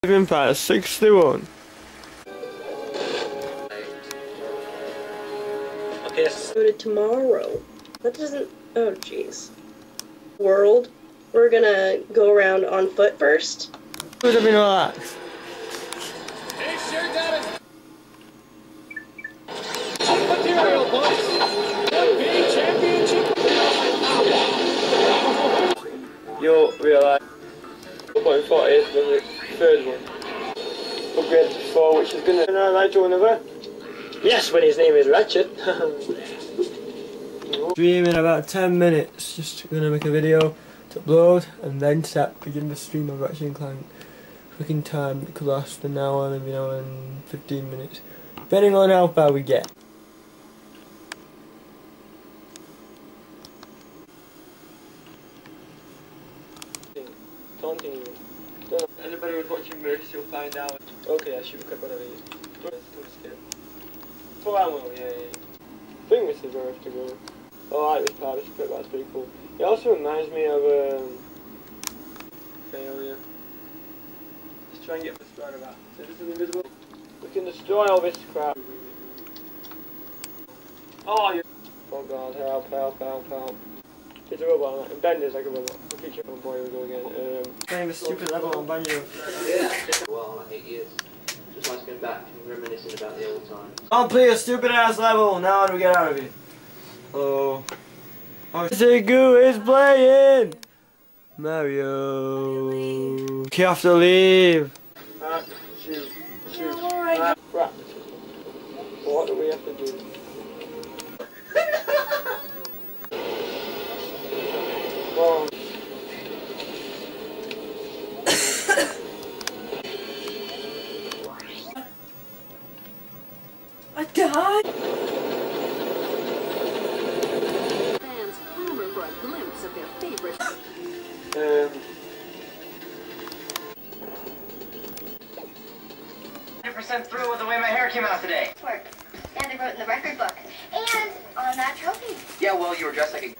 Living past 61. Okay, let's go to tomorrow. That doesn't. Oh, jeez. World. We're gonna go around on foot first. Would have been relaxed. They sure got it. Cheap material, boys. NBA championship. You'll realise 4.40 is the third one. Upgrade to 4, which is gonna like to another. Yes, when his name is Ratchet. Stream in about 10 minutes. Just gonna make a video to upload and then begin the stream of Ratchet and Clank. Freaking time, it could last an hour, maybe an hour and 15 minutes. Depending on how far we get. Continue. Anybody who's watching this, you'll find out. Okay, I should cut one of these. Full ammo, yeah. I think this is where I have to go. Oh, I like this part, this bit, that's pretty cool. It also reminds me of failure. Let's try and get the start of that. So this is invisible. We can destroy all this crap. Oh, you. Oh god, help. It's a robot, and Bender's like a robot. We'll keep checking on boy, we go again. Playing the stupid level on Banjo. Yeah, well, like 8 years. Just nice going back and reminiscing about the old times. Don't play a stupid ass level, now how do we get out of here? Oh. Segu is playing! Mario. You have to leave. Shoot. Crap. What do we have to do? Whoa. I died! Fans clamor for a glimpse of their favorite. 100% through with the way my hair came out today. Work. And they wrote in the record book. And on that trophy. Yeah, well, you were dressed like a...